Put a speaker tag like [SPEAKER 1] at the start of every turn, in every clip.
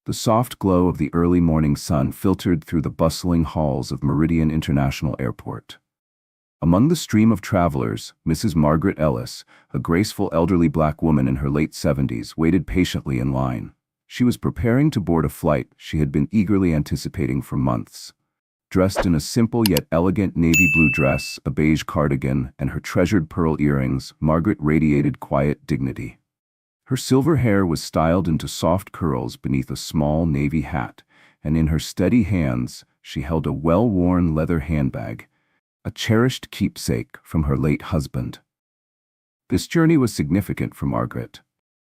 [SPEAKER 1] The soft glow of the early morning sun filtered through the bustling halls of Meridian International Airport. Among the stream of travelers, Mrs. Margaret Ellis, a graceful elderly black woman in her late 70s, waited patiently in line. She was preparing to board a flight she had been eagerly anticipating for months. Dressed in a simple yet elegant navy blue dress, a beige cardigan, and her treasured pearl earrings, Margaret radiated quiet dignity. Her silver hair was styled into soft curls beneath a small navy hat, and in her steady hands she held a well-worn leather handbag, a cherished keepsake from her late husband. This journey was significant for Margaret.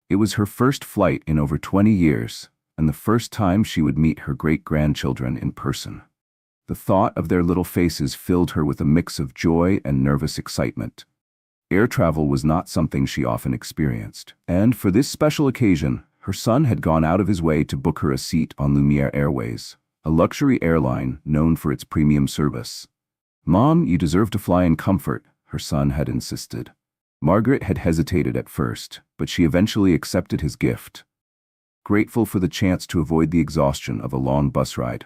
[SPEAKER 1] It was her first flight in over 20 years, and the first time she would meet her great-grandchildren in person. The thought of their little faces filled her with a mix of joy and nervous excitement. Air travel was not something she often experienced, and for this special occasion, her son had gone out of his way to book her a seat on Lumiere Airways, a luxury airline known for its premium service. "Mom, you deserve to fly in comfort," her son had insisted. Margaret had hesitated at first, but she eventually accepted his gift, grateful for the chance to avoid the exhaustion of a long bus ride.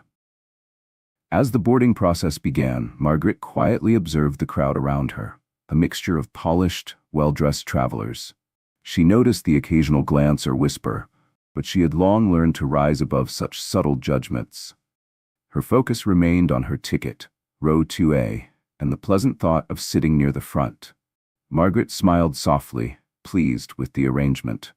[SPEAKER 1] As the boarding process began, Margaret quietly observed the crowd around her, a mixture of polished, well-dressed travelers. She noticed the occasional glance or whisper, but she had long learned to rise above such subtle judgments. Her focus remained on her ticket, row 2A, and the pleasant thought of sitting near the front. Margaret smiled softly, pleased with the arrangement.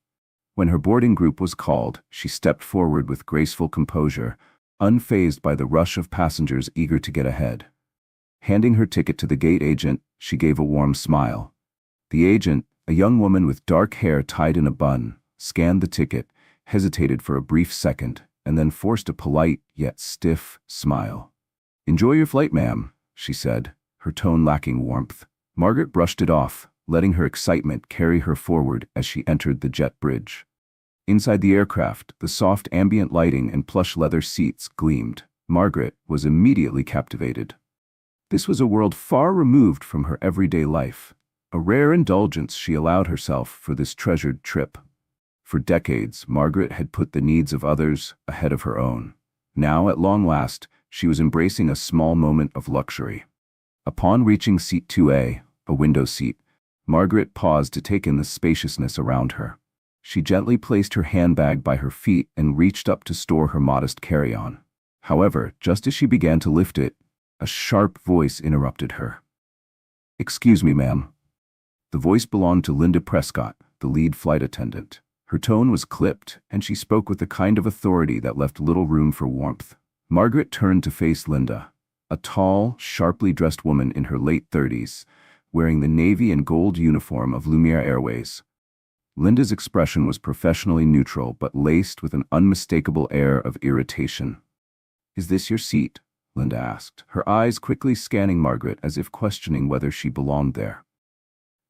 [SPEAKER 1] When her boarding group was called, she stepped forward with graceful composure, unfazed by the rush of passengers eager to get ahead. Handing her ticket to the gate agent, she gave a warm smile. The agent, a young woman with dark hair tied in a bun, scanned the ticket, hesitated for a brief second, and then forced a polite yet stiff smile. "Enjoy your flight, ma'am," she said, her tone lacking warmth. Margaret brushed it off, letting her excitement carry her forward as she entered the jet bridge. Inside the aircraft, the soft ambient lighting and plush leather seats gleamed. Margaret was immediately captivated. This was a world far removed from her everyday life, a rare indulgence she allowed herself for this treasured trip. For decades, Margaret had put the needs of others ahead of her own. Now, at long last, she was embracing a small moment of luxury. Upon reaching seat 2A, a window seat, Margaret paused to take in the spaciousness around her. She gently placed her handbag by her feet and reached up to store her modest carry-on. However, just as she began to lift it, a sharp voice interrupted her. "Excuse me, ma'am." The voice belonged to Linda Prescott, the lead flight attendant. Her tone was clipped, and she spoke with the kind of authority that left little room for warmth. Margaret turned to face Linda, a tall, sharply dressed woman in her late 30s, wearing the navy and gold uniform of Lumiere Airways. Linda's expression was professionally neutral but laced with an unmistakable air of irritation. "Is this your seat?" Linda asked, her eyes quickly scanning Margaret as if questioning whether she belonged there.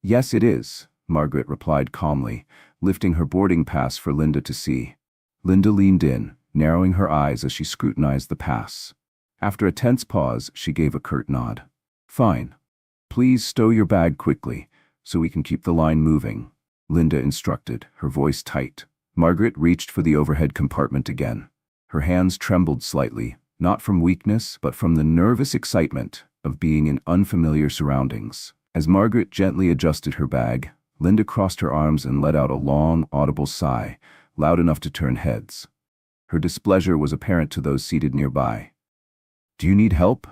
[SPEAKER 1] "Yes, it is," Margaret replied calmly, lifting her boarding pass for Linda to see. Linda leaned in, narrowing her eyes as she scrutinized the pass. After a tense pause, she gave a curt nod. "Fine. Please stow your bag quickly, so we can keep the line moving," Linda instructed, her voice tight. Margaret reached for the overhead compartment again. Her hands trembled slightly, not from weakness, but from the nervous excitement of being in unfamiliar surroundings. As Margaret gently adjusted her bag, Linda crossed her arms and let out a long, audible sigh, loud enough to turn heads. Her displeasure was apparent to those seated nearby. "Do you need help?"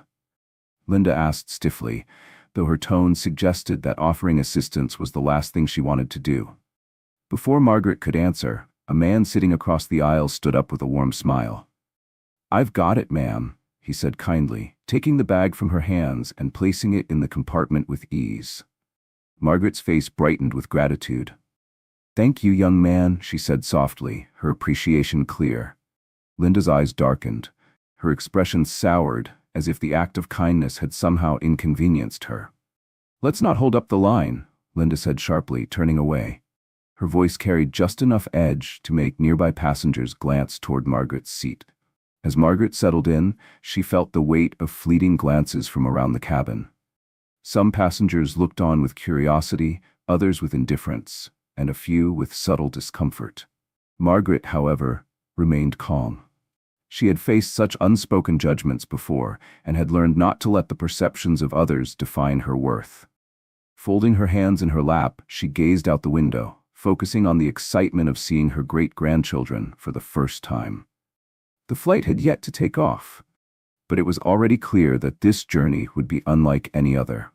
[SPEAKER 1] Linda asked stiffly, though her tone suggested that offering assistance was the last thing she wanted to do. Before Margaret could answer, a man sitting across the aisle stood up with a warm smile. "I've got it, ma'am," he said kindly, taking the bag from her hands and placing it in the compartment with ease. Margaret's face brightened with gratitude. "Thank you, young man," she said softly, her appreciation clear. Linda's eyes darkened. Her expression soured, as if the act of kindness had somehow inconvenienced her. "Let's not hold up the line," Linda said sharply, turning away. Her voice carried just enough edge to make nearby passengers glance toward Margaret's seat. As Margaret settled in, she felt the weight of fleeting glances from around the cabin. Some passengers looked on with curiosity, others with indifference, and a few with subtle discomfort. Margaret, however, remained calm. She had faced such unspoken judgments before and had learned not to let the perceptions of others define her worth. Folding her hands in her lap, she gazed out the window, focusing on the excitement of seeing her great-grandchildren for the first time. The flight had yet to take off, but it was already clear that this journey would be unlike any other.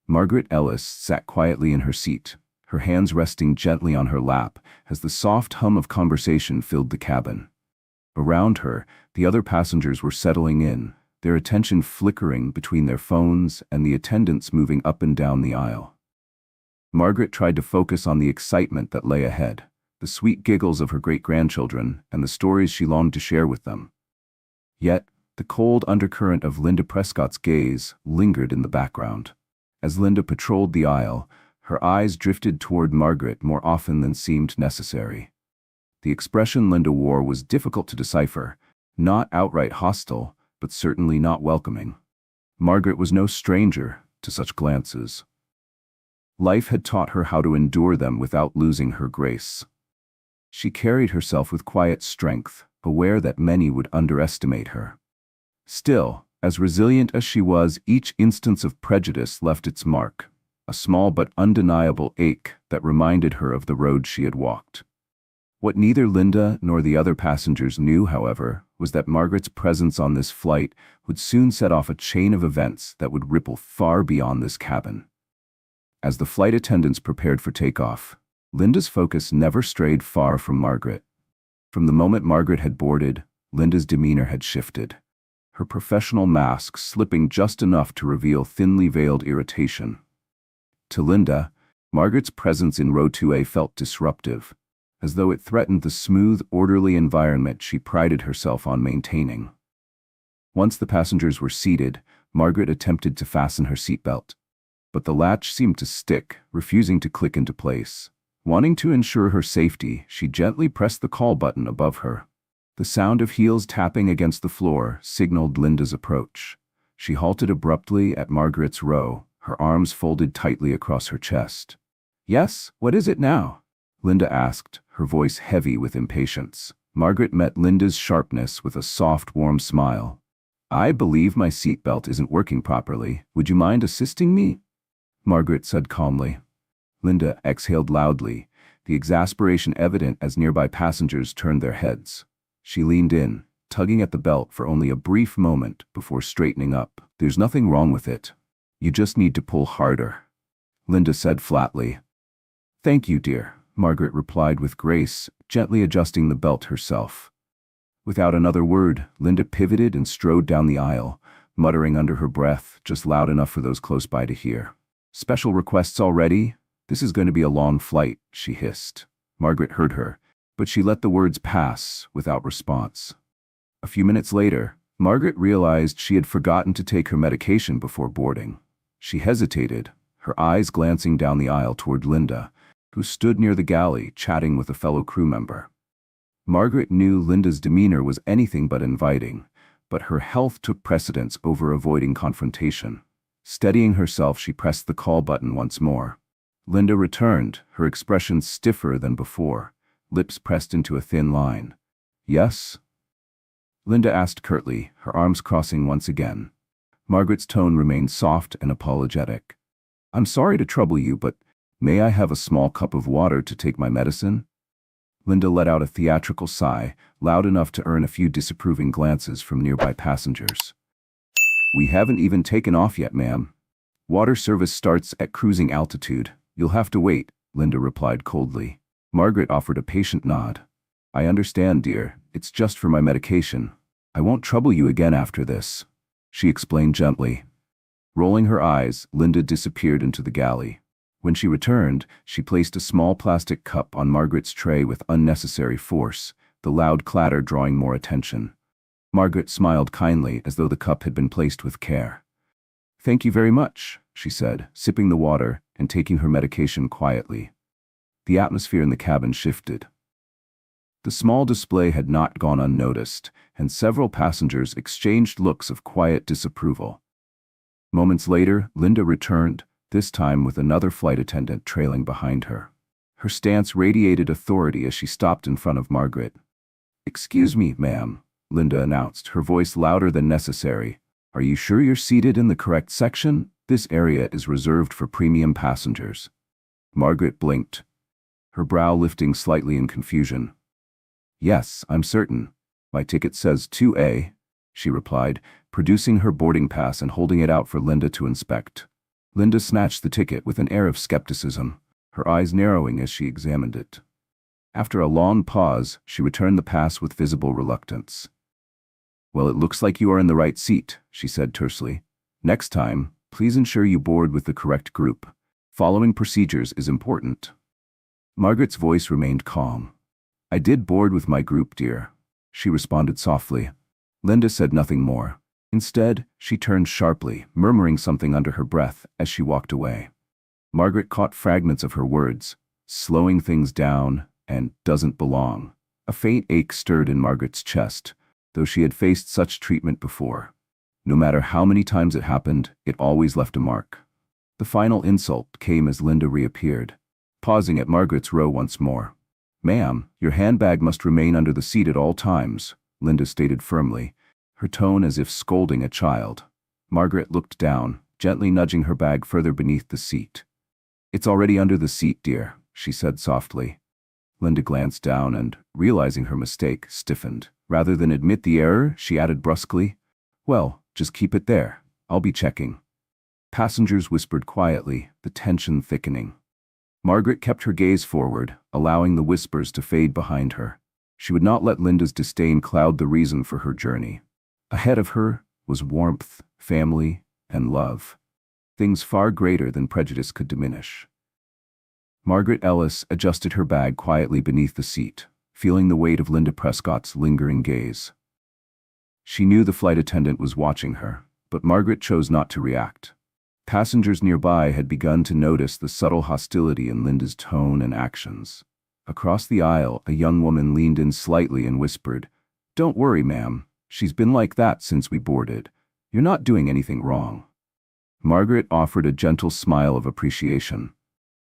[SPEAKER 1] Margaret Ellis sat quietly in her seat, her hands resting gently on her lap as the soft hum of conversation filled the cabin. Around her, the other passengers were settling in, their attention flickering between their phones and the attendants moving up and down the aisle. Margaret tried to focus on the excitement that lay ahead, the sweet giggles of her great-grandchildren and the stories she longed to share with them. Yet, the cold undercurrent of Linda Prescott's gaze lingered in the background. As Linda patrolled the aisle, her eyes drifted toward Margaret more often than seemed necessary. The expression Linda wore was difficult to decipher, not outright hostile, but certainly not welcoming. Margaret was no stranger to such glances. Life had taught her how to endure them without losing her grace. She carried herself with quiet strength, aware that many would underestimate her. Still, as resilient as she was, each instance of prejudice left its mark, a small but undeniable ache that reminded her of the road she had walked. What neither Linda nor the other passengers knew, however, was that Margaret's presence on this flight would soon set off a chain of events that would ripple far beyond this cabin. As the flight attendants prepared for takeoff, Linda's focus never strayed far from Margaret. From the moment Margaret had boarded, Linda's demeanor had shifted, her professional mask slipping just enough to reveal thinly veiled irritation. To Linda, Margaret's presence in row 2A felt disruptive, as though it threatened the smooth, orderly environment she prided herself on maintaining. Once the passengers were seated, Margaret attempted to fasten her seatbelt, but the latch seemed to stick, refusing to click into place. Wanting to ensure her safety, she gently pressed the call button above her. The sound of heels tapping against the floor signaled Linda's approach. She halted abruptly at Margaret's row, her arms folded tightly across her chest. "Yes, what is it now?" Linda asked, her voice heavy with impatience. Margaret met Linda's sharpness with a soft, warm smile. "I believe my seatbelt isn't working properly. Would you mind assisting me?" Margaret said calmly. Linda exhaled loudly, the exasperation evident as nearby passengers turned their heads. She leaned in, tugging at the belt for only a brief moment before straightening up. "There's nothing wrong with it. You just need to pull harder," Linda said flatly. "Thank you, dear," Margaret replied with grace, gently adjusting the belt herself. Without another word, Linda pivoted and strode down the aisle, muttering under her breath, just loud enough for those close by to hear. "Special requests already? This is going to be a long flight," she hissed. Margaret heard her, but she let the words pass without response. A few minutes later, Margaret realized she had forgotten to take her medication before boarding. She hesitated, her eyes glancing down the aisle toward Linda, who stood near the galley chatting with a fellow crew member. Margaret knew Linda's demeanor was anything but inviting, but her health took precedence over avoiding confrontation. Steadying herself, she pressed the call button once more. Linda returned, her expression stiffer than before, lips pressed into a thin line. "Yes?" Linda asked curtly, her arms crossing once again. Margaret's tone remained soft and apologetic. "I'm sorry to trouble you, but may I have a small cup of water to take my medicine?" Linda let out a theatrical sigh, loud enough to earn a few disapproving glances from nearby passengers. "We haven't even taken off yet, ma'am. Water service starts at cruising altitude. You'll have to wait," Linda replied coldly. Margaret offered a patient nod. "I understand, dear. It's just for my medication. I won't trouble you again after this," she explained gently. Rolling her eyes, Linda disappeared into the galley. When she returned, she placed a small plastic cup on Margaret's tray with unnecessary force, the loud clatter drawing more attention. Margaret smiled kindly as though the cup had been placed with care. "Thank you very much," she said, sipping the water and taking her medication quietly. The atmosphere in the cabin shifted. The small display had not gone unnoticed, and several passengers exchanged looks of quiet disapproval. Moments later, Linda returned, this time with another flight attendant trailing behind her. Her stance radiated authority as she stopped in front of Margaret. "Excuse me, ma'am," Linda announced, her voice louder than necessary. "Are you sure you're seated in the correct section? This area is reserved for premium passengers." Margaret blinked, her brow lifting slightly in confusion. "Yes, I'm certain. My ticket says 2A, she replied, producing her boarding pass and holding it out for Linda to inspect. Linda snatched the ticket with an air of skepticism, her eyes narrowing as she examined it. After a long pause, she returned the pass with visible reluctance. "Well, it looks like you are in the right seat," she said tersely. "Next time, please ensure you board with the correct group. Following procedures is important." Margaret's voice remained calm. "I did board with my group, dear," she responded softly. Linda said nothing more. Instead, she turned sharply, murmuring something under her breath as she walked away. Margaret caught fragments of her words, "slowing things down" and "doesn't belong." A faint ache stirred in Margaret's chest, though she had faced such treatment before. No matter how many times it happened, it always left a mark. The final insult came as Linda reappeared, pausing at Margaret's row once more. "Ma'am, your handbag must remain under the seat at all times," Linda stated firmly, her tone as if scolding a child. Margaret looked down, gently nudging her bag further beneath the seat. "It's already under the seat, dear," she said softly. Linda glanced down and, realizing her mistake, stiffened. Rather than admit the error, she added brusquely, "Well, just keep it there. I'll be checking." Passengers whispered quietly, the tension thickening. Margaret kept her gaze forward, allowing the whispers to fade behind her. She would not let Linda's disdain cloud the reason for her journey. Ahead of her was warmth, family, and love. Things far greater than prejudice could diminish. Margaret Ellis adjusted her bag quietly beneath the seat, feeling the weight of Linda Prescott's lingering gaze. She knew the flight attendant was watching her, but Margaret chose not to react. Passengers nearby had begun to notice the subtle hostility in Linda's tone and actions. Across the aisle, a young woman leaned in slightly and whispered, "Don't worry, ma'am. She's been like that since we boarded. You're not doing anything wrong." Margaret offered a gentle smile of appreciation.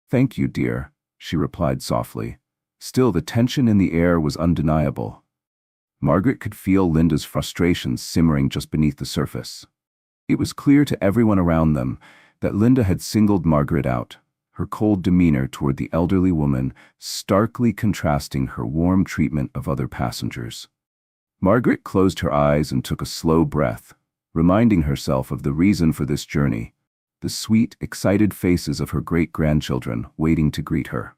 [SPEAKER 1] "Thank you, dear," she replied softly. Still, the tension in the air was undeniable. Margaret could feel Linda's frustration simmering just beneath the surface. It was clear to everyone around them that Linda had singled Margaret out, her cold demeanor toward the elderly woman starkly contrasting her warm treatment of other passengers. Margaret closed her eyes and took a slow breath, reminding herself of the reason for this journey, the sweet, excited faces of her great-grandchildren waiting to greet her.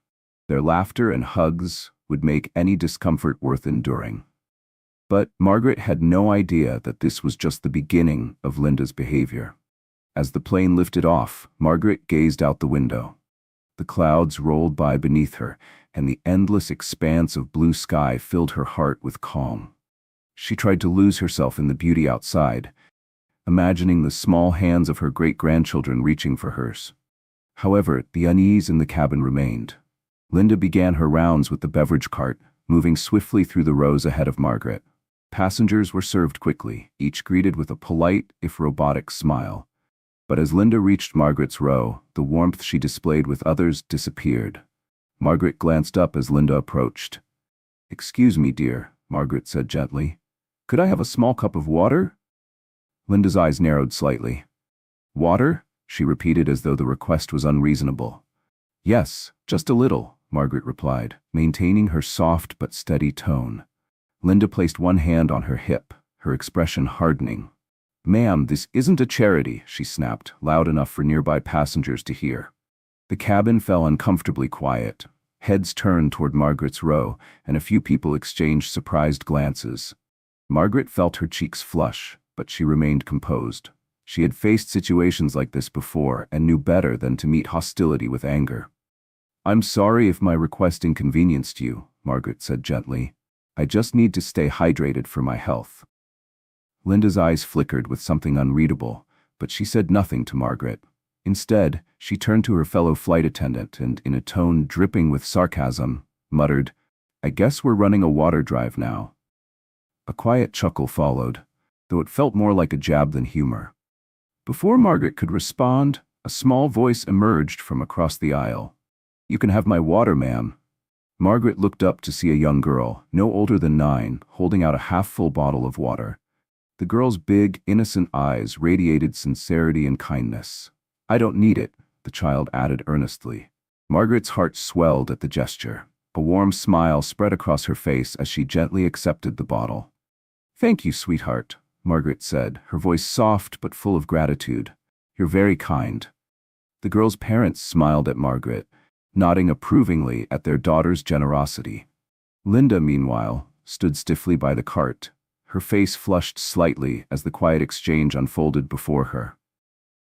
[SPEAKER 1] Their laughter and hugs would make any discomfort worth enduring. But Margaret had no idea that this was just the beginning of Linda's behavior. As the plane lifted off, Margaret gazed out the window. The clouds rolled by beneath her, and the endless expanse of blue sky filled her heart with calm. She tried to lose herself in the beauty outside, imagining the small hands of her great-grandchildren reaching for hers. However, the unease in the cabin remained. Linda began her rounds with the beverage cart, moving swiftly through the rows ahead of Margaret. Passengers were served quickly, each greeted with a polite, if robotic, smile. But as Linda reached Margaret's row, the warmth she displayed with others disappeared. Margaret glanced up as Linda approached. "Excuse me, dear," Margaret said gently. "Could I have a small cup of water?" Linda's eyes narrowed slightly. "Water?" she repeated as though the request was unreasonable. "Yes, just a little," Margaret replied, maintaining her soft but steady tone. Linda placed one hand on her hip, her expression hardening. "Ma'am, this isn't a charity," she snapped, loud enough for nearby passengers to hear. The cabin fell uncomfortably quiet. Heads turned toward Margaret's row, and a few people exchanged surprised glances. Margaret felt her cheeks flush, but she remained composed. She had faced situations like this before and knew better than to meet hostility with anger. "I'm sorry if my request inconvenienced you," Margaret said gently. "I just need to stay hydrated for my health." Linda's eyes flickered with something unreadable, but she said nothing to Margaret. Instead, she turned to her fellow flight attendant and, in a tone dripping with sarcasm, muttered, "I guess we're running a water drive now." A quiet chuckle followed, though it felt more like a jab than humor. Before Margaret could respond, a small voice emerged from across the aisle. "You can have my water, ma'am." Margaret looked up to see a young girl, no older than 9, holding out a half-full bottle of water. The girl's big, innocent eyes radiated sincerity and kindness. "I don't need it," the child added earnestly. Margaret's heart swelled at the gesture. A warm smile spread across her face as she gently accepted the bottle. "Thank you, sweetheart," Margaret said, her voice soft but full of gratitude. "You're very kind." The girl's parents smiled at Margaret, nodding approvingly at their daughter's generosity. Linda, meanwhile, stood stiffly by the cart. Her face flushed slightly as the quiet exchange unfolded before her.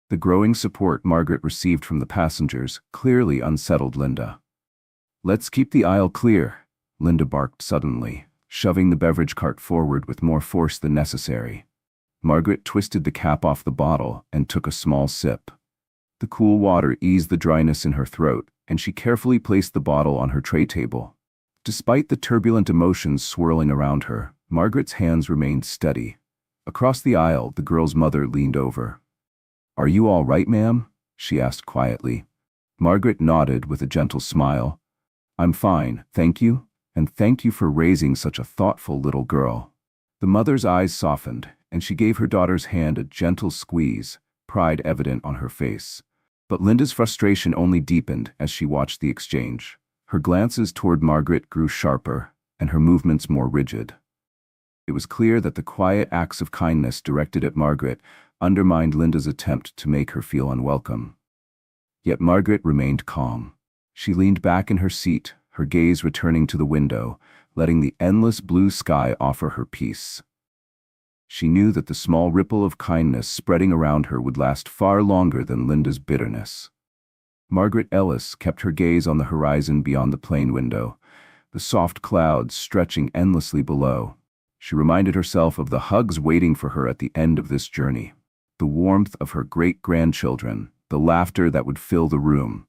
[SPEAKER 1] The growing support Margaret received from the passengers clearly unsettled Linda. "Let's keep the aisle clear," Linda barked suddenly, shoving the beverage cart forward with more force than necessary. Margaret twisted the cap off the bottle and took a small sip. The cool water eased the dryness in her throat, and she carefully placed the bottle on her tray table. Despite the turbulent emotions swirling around her, Margaret's hands remained steady. Across the aisle, the girl's mother leaned over. "Are you all right, ma'am?" she asked quietly. Margaret nodded with a gentle smile. "I'm fine, thank you, and thank you for raising such a thoughtful little girl." The mother's eyes softened, and she gave her daughter's hand a gentle squeeze, pride evident on her face. But Linda's frustration only deepened as she watched the exchange. Her glances toward Margaret grew sharper, and her movements more rigid. It was clear that the quiet acts of kindness directed at Margaret undermined Linda's attempt to make her feel unwelcome. Yet Margaret remained calm. She leaned back in her seat, her gaze returning to the window, letting the endless blue sky offer her peace. She knew that the small ripple of kindness spreading around her would last far longer than Linda's bitterness. Margaret Ellis kept her gaze on the horizon beyond the plane window, the soft clouds stretching endlessly below. She reminded herself of the hugs waiting for her at the end of this journey, the warmth of her great-grandchildren, the laughter that would fill the room.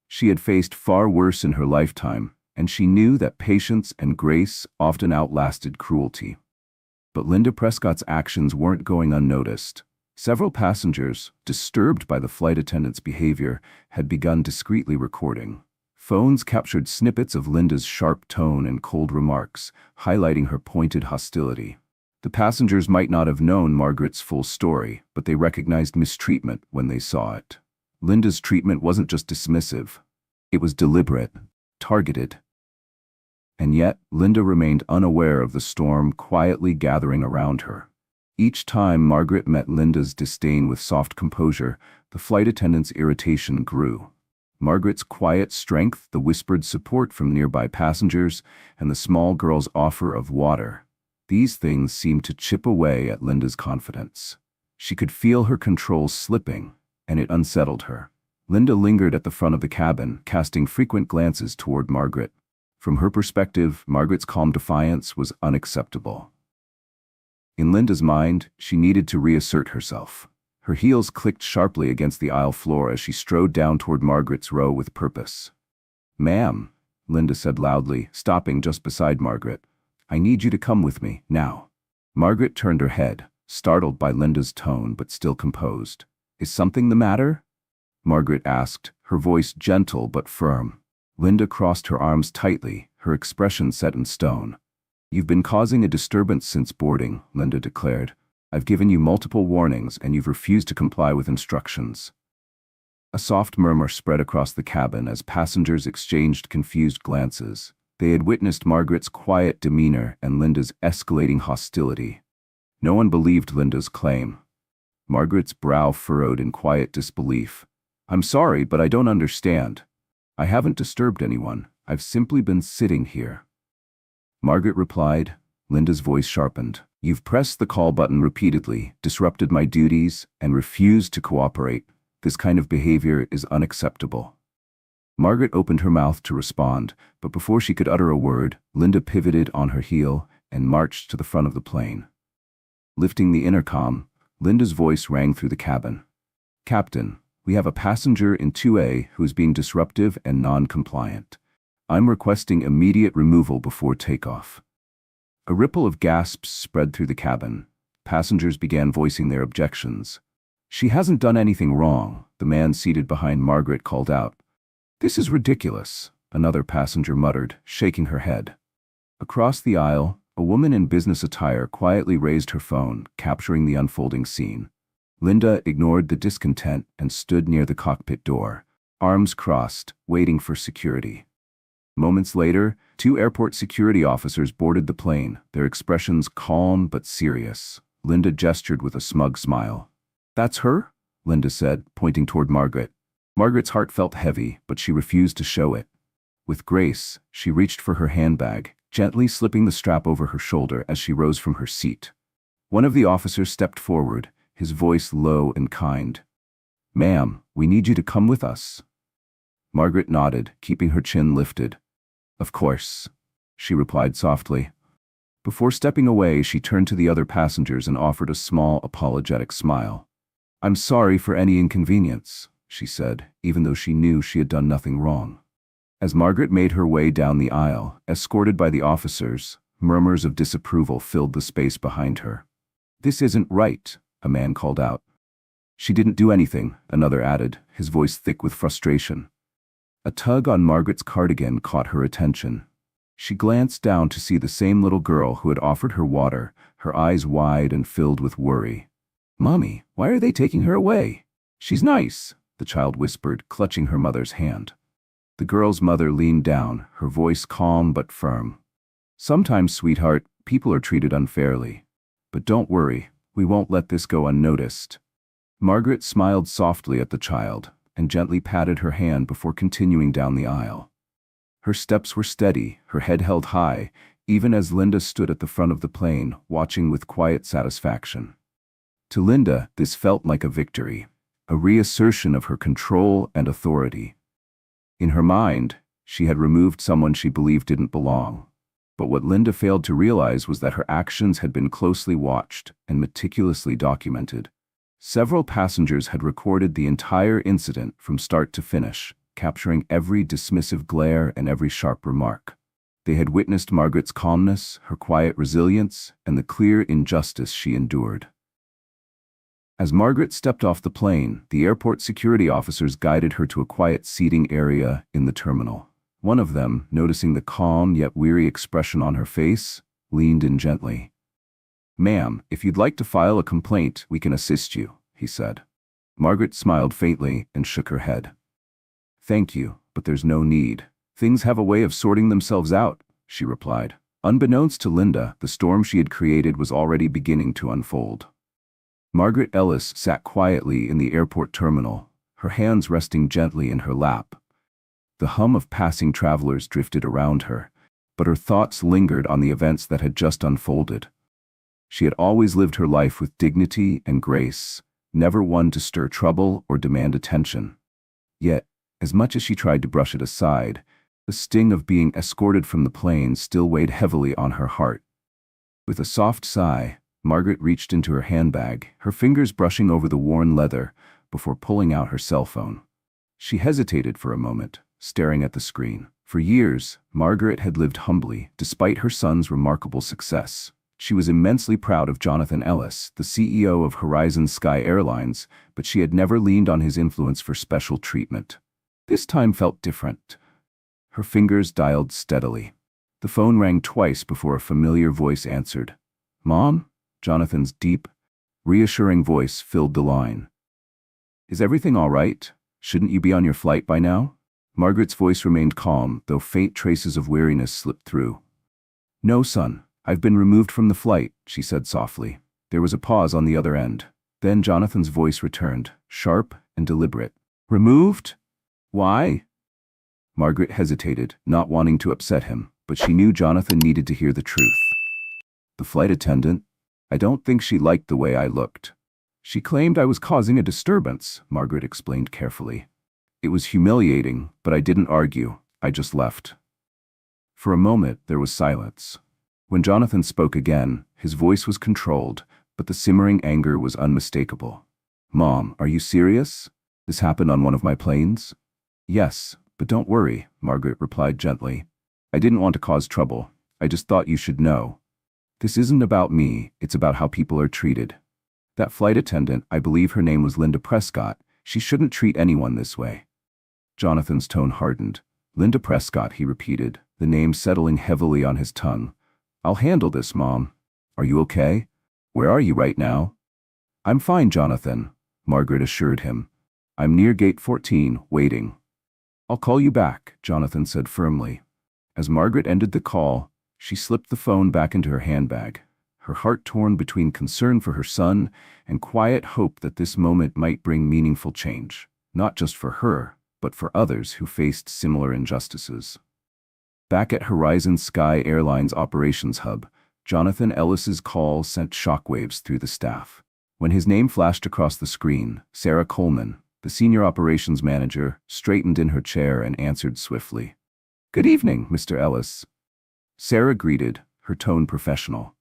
[SPEAKER 1] She had faced far worse in her lifetime, and she knew that patience and grace often outlasted cruelty. But Linda Prescott's actions weren't going unnoticed. Several passengers, disturbed by the flight attendant's behavior, had begun discreetly recording. Phones captured snippets of Linda's sharp tone and cold remarks, highlighting her pointed hostility. The passengers might not have known Margaret's full story, but they recognized mistreatment when they saw it. Linda's treatment wasn't just dismissive. It was deliberate, targeted. And yet, Linda remained unaware of the storm quietly gathering around her. Each time Margaret met Linda's disdain with soft composure, the flight attendant's irritation grew. Margaret's quiet strength, the whispered support from nearby passengers, and the small girl's offer of water. These things seemed to chip away at Linda's confidence. She could feel her control slipping, and it unsettled her. Linda lingered at the front of the cabin, casting frequent glances toward Margaret. From her perspective, Margaret's calm defiance was unacceptable. In Linda's mind, she needed to reassert herself. Her heels clicked sharply against the aisle floor as she strode down toward Margaret's row with purpose. "Ma'am," Linda said loudly, stopping just beside Margaret. "I need you to come with me, now." Margaret turned her head, startled by Linda's tone but still composed. "Is something the matter?" Margaret asked, her voice gentle but firm. Linda crossed her arms tightly, her expression set in stone. "You've been causing a disturbance since boarding," Linda declared. "I've given you multiple warnings and you've refused to comply with instructions." A soft murmur spread across the cabin as passengers exchanged confused glances. They had witnessed Margaret's quiet demeanor and Linda's escalating hostility. No one believed Linda's claim. Margaret's brow furrowed in quiet disbelief. "I'm sorry, but I don't understand. I haven't disturbed anyone. I've simply been sitting here." Margaret replied. Linda's voice sharpened. "You've pressed the call button repeatedly, disrupted my duties, and refused to cooperate. This kind of behavior is unacceptable." Margaret opened her mouth to respond, but before she could utter a word, Linda pivoted on her heel and marched to the front of the plane. Lifting the intercom, Linda's voice rang through the cabin. "Captain, we have a passenger in 2A who is being disruptive and non-compliant. I'm requesting immediate removal before takeoff." A ripple of gasps spread through the cabin. Passengers began voicing their objections. "She hasn't done anything wrong," the man seated behind Margaret called out. "This is ridiculous," another passenger muttered, shaking her head. Across the aisle, a woman in business attire quietly raised her phone, capturing the unfolding scene. Linda ignored the discontent and stood near the cockpit door, arms crossed, waiting for security. Moments later, 2 airport security officers boarded the plane, their expressions calm but serious. Linda gestured with a smug smile. "That's her?" Linda said, pointing toward Margaret. Margaret's heart felt heavy, but she refused to show it. With grace, she reached for her handbag, gently slipping the strap over her shoulder as she rose from her seat. One of the officers stepped forward, his voice low and kind. "Ma'am, we need you to come with us." Margaret nodded, keeping her chin lifted. "Of course," she replied softly. Before stepping away, she turned to the other passengers and offered a small, apologetic smile. "I'm sorry for any inconvenience," she said, even though she knew she had done nothing wrong. As Margaret made her way down the aisle, escorted by the officers, murmurs of disapproval filled the space behind her. "This isn't right," a man called out. "She didn't do anything," another added, his voice thick with frustration. A tug on Margaret's cardigan caught her attention. She glanced down to see the same little girl who had offered her water, her eyes wide and filled with worry. "Mommy, why are they taking her away?" "She's nice," the child whispered, clutching her mother's hand. The girl's mother leaned down, her voice calm but firm. "Sometimes, sweetheart, people are treated unfairly. But don't worry, we won't let this go unnoticed." Margaret smiled softly at the child and gently patted her hand before continuing down the aisle. Her steps were steady, her head held high, even as Linda stood at the front of the plane, watching with quiet satisfaction. To Linda, this felt like a victory, a reassertion of her control and authority. In her mind, she had removed someone she believed didn't belong. But what Linda failed to realize was that her actions had been closely watched and meticulously documented. Several passengers had recorded the entire incident from start to finish, capturing every dismissive glare and every sharp remark. They had witnessed Margaret's calmness, her quiet resilience, and the clear injustice she endured. As Margaret stepped off the plane, the airport security officers guided her to a quiet seating area in the terminal. One of them, noticing the calm yet weary expression on her face, leaned in gently. "Ma'am, if you'd like to file a complaint, we can assist you," he said. Margaret smiled faintly and shook her head. "Thank you, but there's no need. Things have a way of sorting themselves out," she replied. Unbeknownst to Linda, the storm she had created was already beginning to unfold. Margaret Ellis sat quietly in the airport terminal, her hands resting gently in her lap. The hum of passing travelers drifted around her, but her thoughts lingered on the events that had just unfolded. She had always lived her life with dignity and grace, never one to stir trouble or demand attention. Yet, as much as she tried to brush it aside, the sting of being escorted from the plane still weighed heavily on her heart. With a soft sigh, Margaret reached into her handbag, her fingers brushing over the worn leather, before pulling out her cell phone. She hesitated for a moment, staring at the screen. For years, Margaret had lived humbly, despite her son's remarkable success. She was immensely proud of Jonathan Ellis, the CEO of Horizon Sky Airlines, but she had never leaned on his influence for special treatment. This time felt different. Her fingers dialed steadily. The phone rang twice before a familiar voice answered. "Mom?" Jonathan's deep, reassuring voice filled the line. "Is everything all right? Shouldn't you be on your flight by now?" Margaret's voice remained calm, though faint traces of weariness slipped through. "No, son. I've been removed from the flight," she said softly. There was a pause on the other end. Then Jonathan's voice returned, sharp and deliberate. "Removed? Why?" Margaret hesitated, not wanting to upset him, but she knew Jonathan needed to hear the truth. "The flight attendant? I don't think she liked the way I looked. She claimed I was causing a disturbance," Margaret explained carefully. "It was humiliating, but I didn't argue. I just left." For a moment, there was silence. When Jonathan spoke again, his voice was controlled, but the simmering anger was unmistakable. "Mom, are you serious? This happened on one of my planes?" "Yes, but don't worry," Margaret replied gently. "I didn't want to cause trouble. I just thought you should know. This isn't about me, it's about how people are treated. That flight attendant, I believe her name was Linda Prescott, she shouldn't treat anyone this way." Jonathan's tone hardened. Linda Prescott, he repeated, the name settling heavily on his tongue. I'll handle this, Mom. Are you okay? Where are you right now? I'm fine, Jonathan, Margaret assured him. I'm near gate 14, waiting. I'll call you back, Jonathan said firmly. As Margaret ended the call, she slipped the phone back into her handbag, her heart torn between concern for her son and quiet hope that this moment might bring meaningful change, not just for her, but for others who faced similar injustices. Back at Horizon Sky Airlines operations hub, Jonathan Ellis's call sent shockwaves through the staff. When his name flashed across the screen, Sarah Coleman, the senior operations manager, straightened in her chair and answered swiftly. Good evening, Mr. Ellis. Sarah greeted, her tone professional.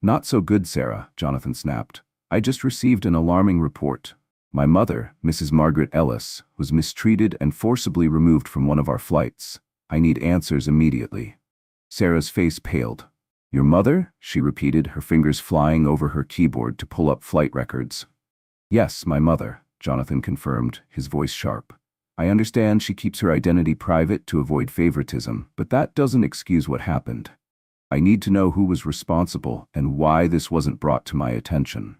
[SPEAKER 1] Not so good, Sarah, Jonathan snapped. I just received an alarming report. My mother, Mrs. Margaret Ellis, was mistreated and forcibly removed from one of our flights. I need answers immediately. Sarah's face paled. Your mother? She repeated, her fingers flying over her keyboard to pull up flight records. Yes, my mother, Jonathan confirmed, his voice sharp. I understand she keeps her identity private to avoid favoritism, but that doesn't excuse what happened. I need to know who was responsible and why this wasn't brought to my attention.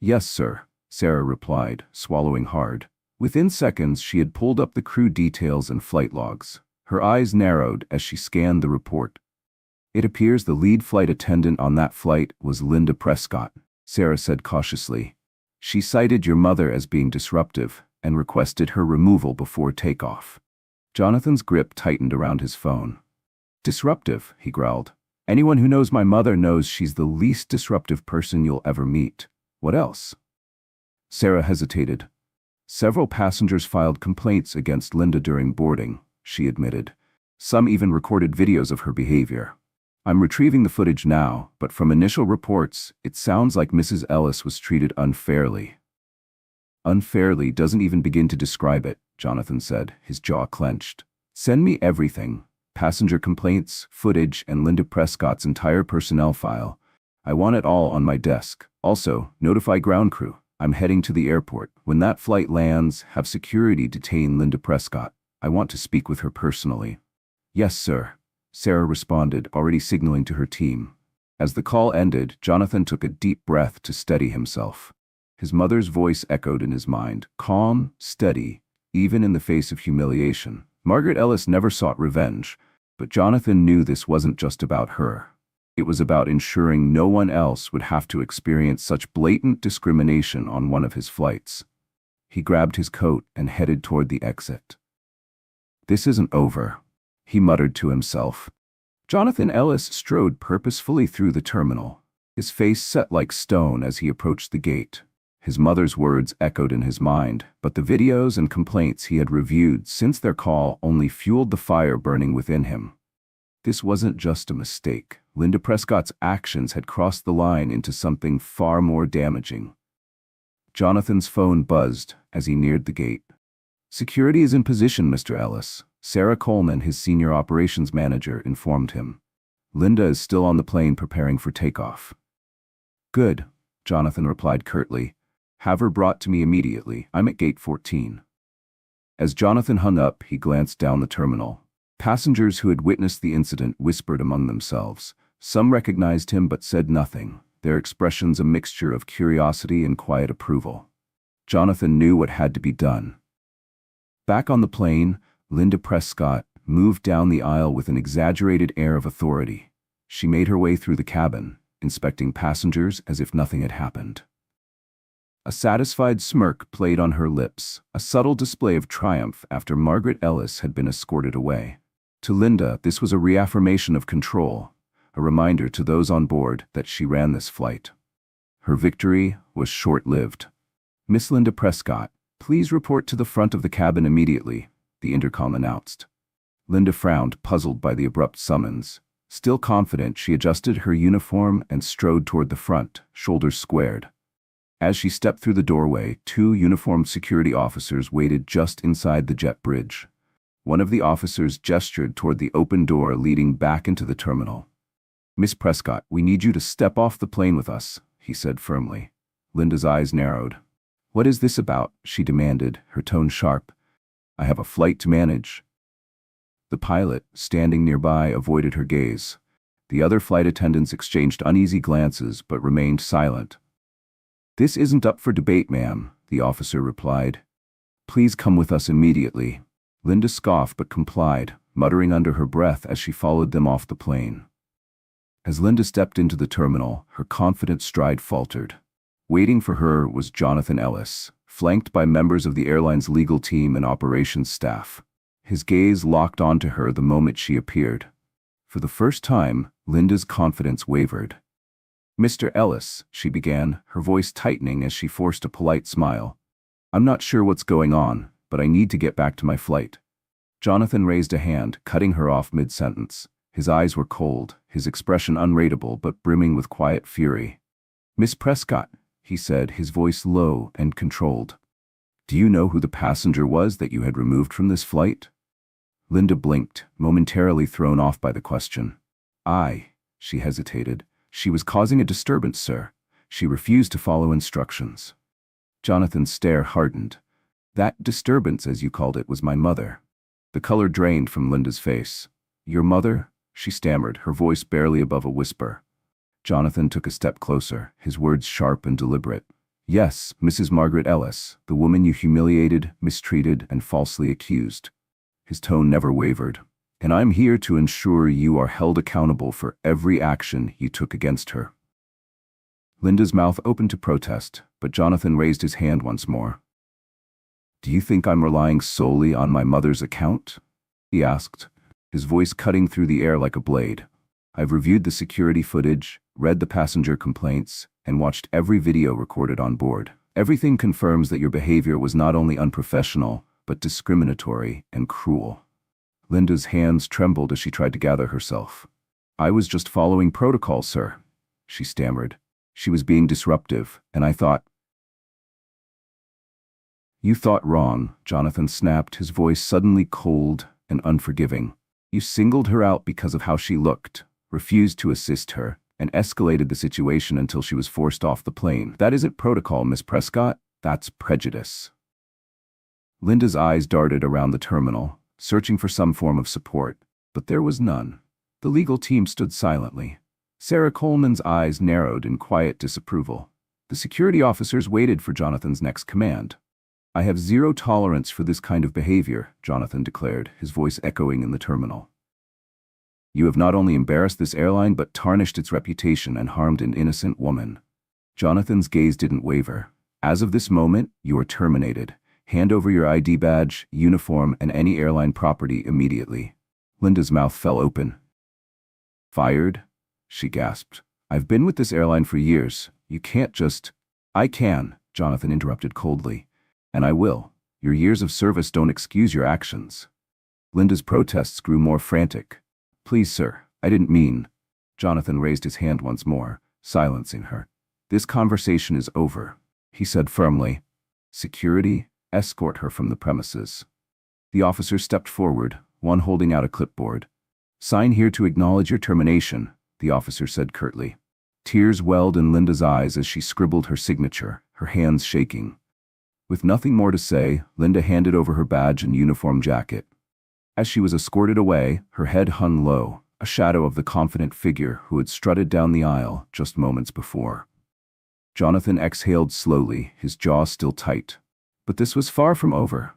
[SPEAKER 1] Yes, sir, Sarah replied, swallowing hard. Within seconds, she had pulled up the crew details and flight logs. Her eyes narrowed as she scanned the report. It appears the lead flight attendant on that flight was Linda Prescott, Sarah said cautiously. She cited your mother as being disruptive and requested her removal before takeoff. Jonathan's grip tightened around his phone. Disruptive, he growled. Anyone who knows my mother knows she's the least disruptive person you'll ever meet. What else? Sarah hesitated. Several passengers filed complaints against Linda during boarding, she admitted. Some even recorded videos of her behavior. I'm retrieving the footage now, but from initial reports, it sounds like Mrs. Ellis was treated unfairly. Unfairly doesn't even begin to describe it, Jonathan said, his jaw clenched. Send me everything. Passenger complaints, footage, and Linda Prescott's entire personnel file. I want it all on my desk. Also, notify ground crew. I'm heading to the airport. When that flight lands, have security detain Linda Prescott. I want to speak with her personally. Yes, sir, Sarah responded, already signaling to her team. As the call ended, Jonathan took a deep breath to steady himself. His mother's voice echoed in his mind, calm, steady, even in the face of humiliation. Margaret Ellis never sought revenge, but Jonathan knew this wasn't just about her. It was about ensuring no one else would have to experience such blatant discrimination on one of his flights. He grabbed his coat and headed toward the exit. This isn't over, he muttered to himself. Jonathan Ellis strode purposefully through the terminal, his face set like stone as he approached the gate. His mother's words echoed in his mind, but the videos and complaints he had reviewed since their call only fueled the fire burning within him. This wasn't just a mistake. Linda Prescott's actions had crossed the line into something far more damaging. Jonathan's phone buzzed as he neared the gate. Security is in position, Mr. Ellis. Sarah Coleman, his senior operations manager, informed him. Linda is still on the plane preparing for takeoff. Good, Jonathan replied curtly. Have her brought to me immediately. I'm at gate 14. As Jonathan hung up, he glanced down the terminal. Passengers who had witnessed the incident whispered among themselves. Some recognized him but said nothing, their expressions a mixture of curiosity and quiet approval. Jonathan knew what had to be done. Back on the plane, Linda Prescott moved down the aisle with an exaggerated air of authority. She made her way through the cabin, inspecting passengers as if nothing had happened. A satisfied smirk played on her lips, a subtle display of triumph after Margaret Ellis had been escorted away. To Linda, this was a reaffirmation of control, a reminder to those on board that she ran this flight. Her victory was short-lived. Miss Linda Prescott, please report to the front of the cabin immediately, the intercom announced. Linda frowned, puzzled by the abrupt summons. Still confident, she adjusted her uniform and strode toward the front, shoulders squared. As she stepped through the doorway, two uniformed security officers waited just inside the jet bridge. One of the officers gestured toward the open door leading back into the terminal. Miss Prescott, we need you to step off the plane with us, he said firmly. Linda's eyes narrowed. What is this about? She demanded, her tone sharp. I have a flight to manage. The pilot, standing nearby, avoided her gaze. The other flight attendants exchanged uneasy glances but remained silent. "This isn't up for debate, ma'am," the officer replied. "Please come with us immediately." Linda scoffed but complied, muttering under her breath as she followed them off the plane. As Linda stepped into the terminal, her confident stride faltered. Waiting for her was Jonathan Ellis, flanked by members of the airline's legal team and operations staff. His gaze locked onto her the moment she appeared. For the first time, Linda's confidence wavered. "Mr. Ellis," she began, her voice tightening as she forced a polite smile. "I'm not sure what's going on, but I need to get back to my flight." Jonathan raised a hand, cutting her off mid-sentence. His eyes were cold, his expression unreadable but brimming with quiet fury. "Miss Prescott," he said, his voice low and controlled. "Do you know who the passenger was that you had removed from this flight?" Linda blinked, momentarily thrown off by the question. She hesitated. "She was causing a disturbance, sir. She refused to follow instructions." Jonathan's stare hardened. "That disturbance, as you called it, was my mother." The color drained from Linda's face. "Your mother?" she stammered, her voice barely above a whisper. Jonathan took a step closer, his words sharp and deliberate. "Yes, Mrs. Margaret Ellis, the woman you humiliated, mistreated, and falsely accused." His tone never wavered. "And I'm here to ensure you are held accountable for every action you took against her." Linda's mouth opened to protest, but Jonathan raised his hand once more. "Do you think I'm relying solely on my mother's account?" he asked, his voice cutting through the air like a blade. "I've reviewed the security footage, read the passenger complaints, and watched every video recorded on board. Everything confirms that your behavior was not only unprofessional, but discriminatory and cruel." Linda's hands trembled as she tried to gather herself. "I was just following protocol, sir," she stammered. "She was being disruptive, and I thought—" "You thought wrong," Jonathan snapped, his voice suddenly cold and unforgiving. "You singled her out because of how she looked, refused to assist her, and escalated the situation until she was forced off the plane. That isn't protocol, Miss Prescott. That's prejudice." Linda's eyes darted around the terminal, searching for some form of support, but there was none. The legal team stood silently. Sarah Coleman's eyes narrowed in quiet disapproval. The security officers waited for Jonathan's next command. "I have zero tolerance for this kind of behavior," Jonathan declared, his voice echoing in the terminal. "You have not only embarrassed this airline but tarnished its reputation and harmed an innocent woman." Jonathan's gaze didn't waver. "As of this moment, you are terminated. Hand over your ID badge, uniform, and any airline property immediately." Linda's mouth fell open. "Fired?" she gasped. "I've been with this airline for years. You can't just—" "I can," Jonathan interrupted coldly. "And I will. Your years of service don't excuse your actions." Linda's protests grew more frantic. "Please, sir, I didn't mean—" Jonathan raised his hand once more, silencing her. "This conversation is over," he said firmly. "Security, escort her from the premises." The officer stepped forward, one holding out a clipboard. "Sign here to acknowledge your termination," the officer said curtly. Tears welled in Linda's eyes as she scribbled her signature, her hands shaking. With nothing more to say, Linda handed over her badge and uniform jacket. As she was escorted away, her head hung low, a shadow of the confident figure who had strutted down the aisle just moments before. Jonathan exhaled slowly, his jaw still tight. But this was far from over.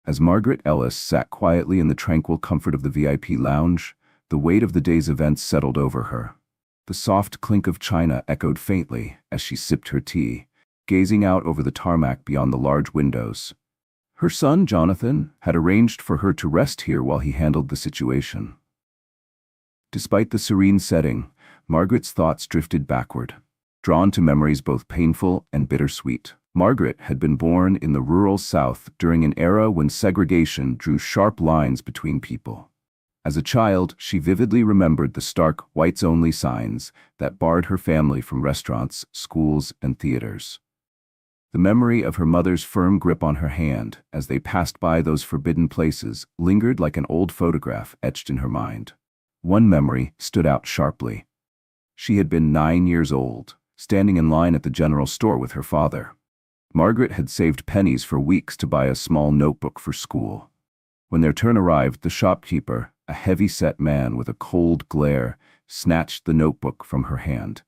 [SPEAKER 1] As Margaret Ellis sat quietly in the tranquil comfort of the VIP lounge, the weight of the day's events settled over her. The soft clink of china echoed faintly as she sipped her tea, gazing out over the tarmac beyond the large windows. Her son, Jonathan, had arranged for her to rest here while he handled the situation. Despite the serene setting, Margaret's thoughts drifted backward, drawn to memories both painful and bittersweet. Margaret had been born in the rural South during an era when segregation drew sharp lines between people. As a child, she vividly remembered the stark whites-only signs that barred her family from restaurants, schools, and theaters. The memory of her mother's firm grip on her hand as they passed by those forbidden places lingered like an old photograph etched in her mind. One memory stood out sharply. She had been 9 years old, standing in line at the general store with her father. Margaret had saved pennies for weeks to buy a small notebook for school. When their turn arrived, the shopkeeper, A heavy-set man with a cold glare snatched the notebook from her hand.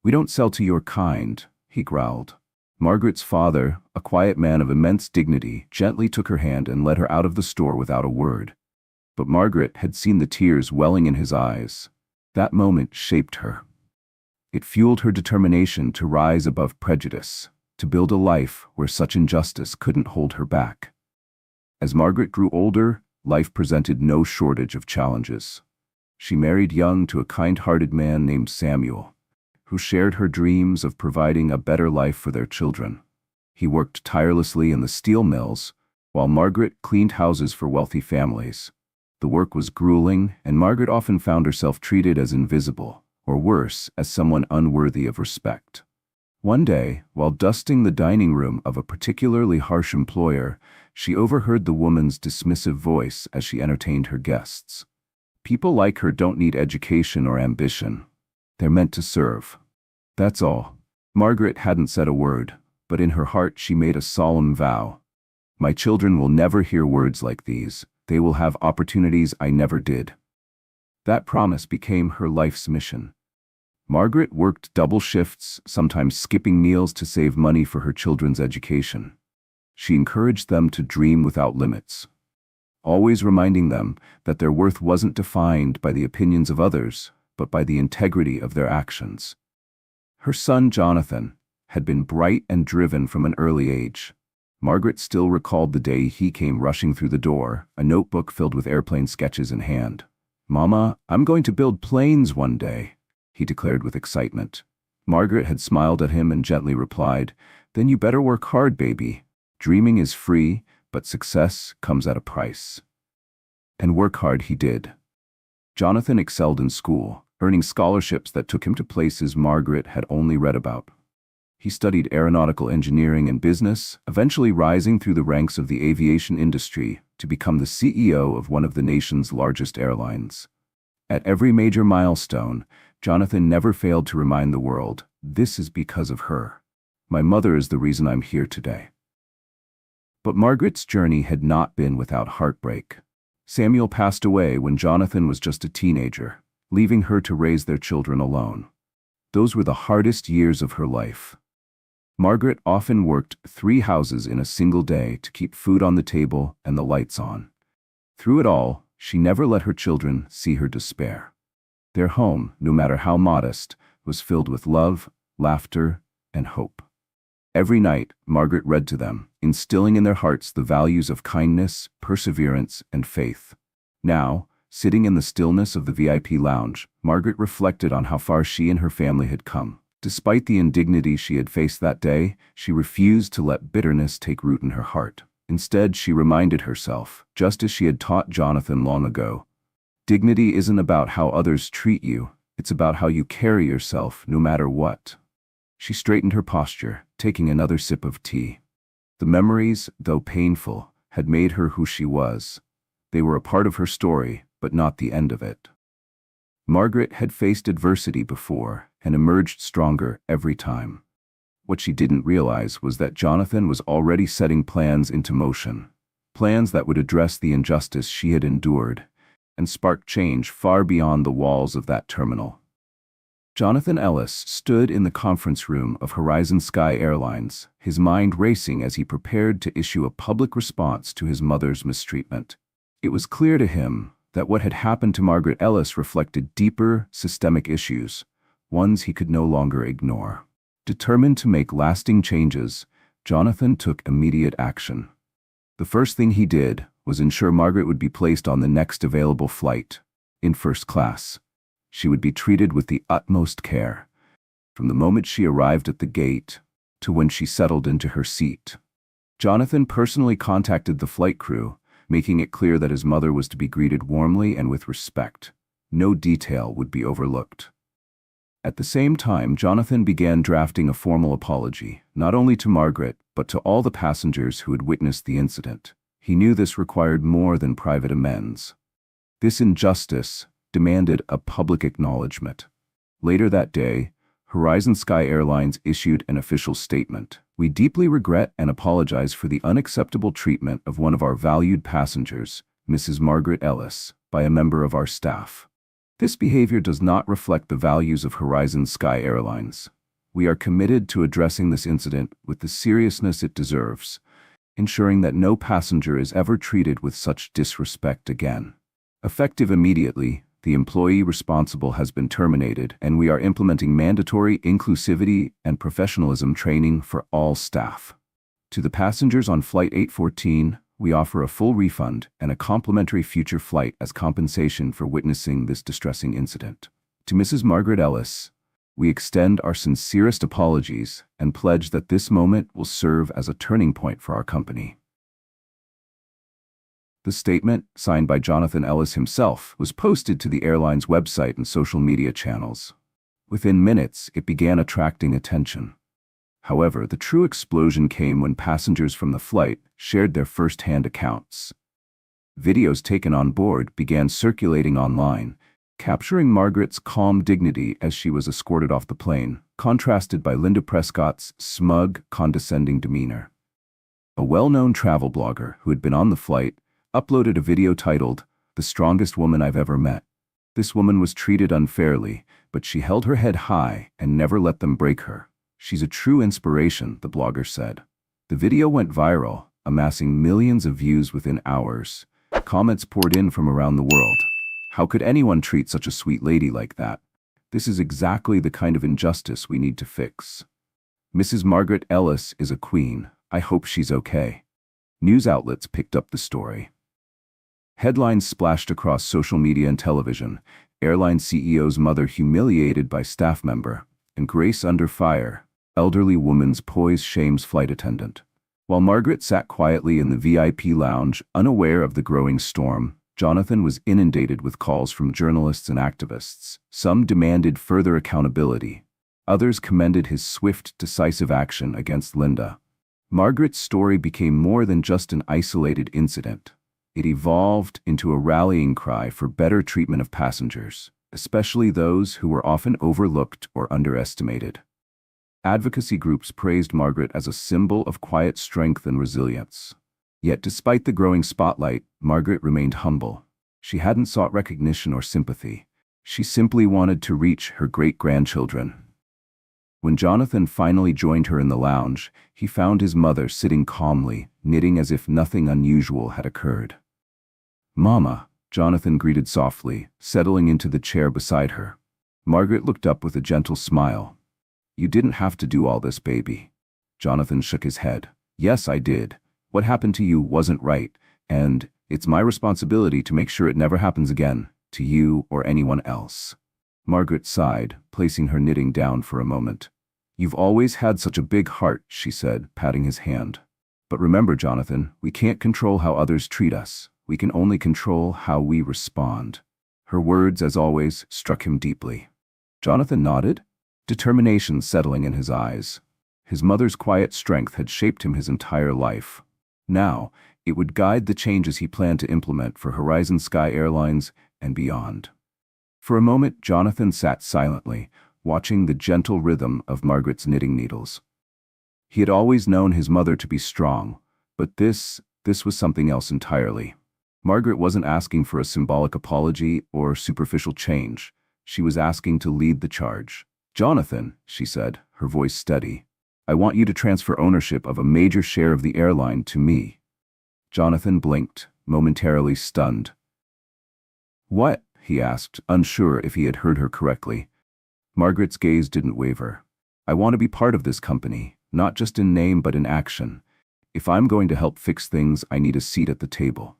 [SPEAKER 1] "We don't sell to your kind," he growled. Margaret's father, a quiet man of immense dignity, gently took her hand and led her out of the store without a word. But Margaret had seen the tears welling in his eyes. That moment shaped her. It fueled her determination to rise above prejudice, to build a life where such injustice couldn't hold her back. As Margaret grew older, life presented no shortage of challenges. She married young to a kind-hearted man named Samuel, who shared her dreams of providing a better life for their children. He worked tirelessly in the steel mills, while Margaret cleaned houses for wealthy families. The work was grueling, and Margaret often found herself treated as invisible, or worse, as someone unworthy of respect. One day, while dusting the dining room of a particularly harsh employer, she overheard the woman's dismissive voice as she entertained her guests. "People like her don't need education or ambition. They're meant to serve. That's all." Margaret hadn't said a word, but in her heart she made a solemn vow. "My children will never hear words like these. They will have opportunities I never did." That promise became her life's mission. Margaret worked double shifts, sometimes skipping meals to save money for her children's education. She encouraged them to dream without limits, always reminding them that their worth wasn't defined by the opinions of others, but by the integrity of their actions. Her son, Jonathan, had been bright and driven from an early age. Margaret still recalled the day he came rushing through the door, a notebook filled with airplane sketches in hand. "Mama, I'm going to build planes one day," he declared with excitement. Margaret had smiled at him and gently replied, "Then you better work hard, baby. Dreaming is free, but success comes at a price." And work hard he did. Jonathan excelled in school, earning scholarships that took him to places Margaret had only read about. He studied aeronautical engineering and business, eventually rising through the ranks of the aviation industry to become the CEO of one of the nation's largest airlines. At every major milestone, Jonathan never failed to remind the world, "This is because of her. My mother is the reason I'm here today." But Margaret's journey had not been without heartbreak. Samuel passed away when Jonathan was just a teenager, leaving her to raise their children alone. Those were the hardest years of her life. Margaret often worked 3 houses in a single day to keep food on the table and the lights on. Through it all, she never let her children see her despair. Their home, no matter how modest, was filled with love, laughter, and hope. Every night, Margaret read to them, instilling in their hearts the values of kindness, perseverance, and faith. Now, sitting in the stillness of the VIP lounge, Margaret reflected on how far she and her family had come. Despite the indignity she had faced that day, she refused to let bitterness take root in her heart. Instead, she reminded herself, just as she had taught Jonathan long ago, dignity isn't about how others treat you, it's about how you carry yourself no matter what. She straightened her posture, taking another sip of tea. The memories, though painful, had made her who she was. They were a part of her story, but not the end of it. Margaret had faced adversity before and emerged stronger every time. What she didn't realize was that Jonathan was already setting plans into motion, plans that would address the injustice she had endured and spark change far beyond the walls of that terminal. Jonathan Ellis stood in the conference room of Horizon Sky Airlines, his mind racing as he prepared to issue a public response to his mother's mistreatment. It was clear to him that what had happened to Margaret Ellis reflected deeper, systemic issues, ones he could no longer ignore. Determined to make lasting changes, Jonathan took immediate action. The first thing he did was ensure Margaret would be placed on the next available flight, in first class. She would be treated with the utmost care, from the moment she arrived at the gate to when she settled into her seat. Jonathan personally contacted the flight crew, making it clear that his mother was to be greeted warmly and with respect. No detail would be overlooked. At the same time, Jonathan began drafting a formal apology, not only to Margaret, but to all the passengers who had witnessed the incident. He knew this required more than private amends. This injustice demanded a public acknowledgement. Later that day, Horizon Sky Airlines issued an official statement. "We deeply regret and apologize for the unacceptable treatment of one of our valued passengers, Mrs. Margaret Ellis. by a member of our staff. This behavior does not reflect the values of Horizon Sky Airlines. We are committed to addressing this incident with the seriousness it deserves, ensuring that no passenger is ever treated with such disrespect again. Effective immediately, the employee responsible has been terminated, and we are implementing mandatory inclusivity and professionalism training for all staff. To the passengers on Flight 814, we offer a full refund and a complimentary future flight as compensation for witnessing this distressing incident. To Mrs. Margaret Ellis, we extend our sincerest apologies and pledge that this moment will serve as a turning point for our company. The statement, signed by Jonathan Ellis himself, was posted to the airline's website and social media channels. Within minutes, it began attracting attention. However, the true explosion came when passengers from the flight shared their first-hand accounts. Videos taken on board began circulating online, capturing Margaret's calm dignity as she was escorted off the plane, contrasted by Linda Prescott's smug, condescending demeanor. A well-known travel blogger who had been on the flight uploaded a video titled, "The Strongest Woman I've Ever Met." This woman was treated unfairly, but she held her head high and never let them break her. "She's a true inspiration," the blogger said. The video went viral, amassing millions of views within hours. Comments poured in from around the world. "How could anyone treat such a sweet lady like that? This is exactly the kind of injustice we need to fix. Mrs. Margaret Ellis is a queen. I hope she's okay." News outlets picked up the story. Headlines splashed across social media and television. Airline CEO's mother humiliated by staff member, and Grace under fire. Elderly woman's poise shames flight attendant. While Margaret sat quietly in the VIP lounge, unaware of the growing storm, Jonathan was inundated with calls from journalists and activists. Some demanded further accountability. Others commended his swift, decisive action against Linda. Margaret's story became more than just an isolated incident. It evolved into a rallying cry for better treatment of passengers, especially those who were often overlooked or underestimated. Advocacy groups praised Margaret as a symbol of quiet strength and resilience. Yet despite the growing spotlight, Margaret remained humble. She hadn't sought recognition or sympathy. She simply wanted to reach her great-grandchildren. When Jonathan finally joined her in the lounge, he found his mother sitting calmly, knitting as if nothing unusual had occurred. "Mama," Jonathan greeted softly, settling into the chair beside her. Margaret looked up with a gentle smile. "You didn't have to do all this, baby." Jonathan shook his head. "Yes, I did. What happened to you wasn't right, and it's my responsibility to make sure it never happens again, to you or anyone else." Margaret sighed, placing her knitting down for a moment. "You've always had such a big heart," she said, patting his hand. "But remember, Jonathan, we can't control how others treat us. We can only control how we respond." Her words, as always, struck him deeply. Jonathan nodded, determination settling in his eyes. His mother's quiet strength had shaped him his entire life. Now, it would guide the changes he planned to implement for Horizon Sky Airlines and beyond. For a moment, Jonathan sat silently, watching the gentle rhythm of Margaret's knitting needles. He had always known his mother to be strong, but this was something else entirely. Margaret wasn't asking for a symbolic apology or superficial change. She was asking to lead the charge. "Jonathan," she said, her voice steady, "I want you to transfer ownership of a major share of the airline to me." Jonathan blinked, momentarily stunned. "What?" he asked, unsure if he had heard her correctly. Margaret's gaze didn't waver. "I want to be part of this company, not just in name but in action. If I'm going to help fix things, I need a seat at the table."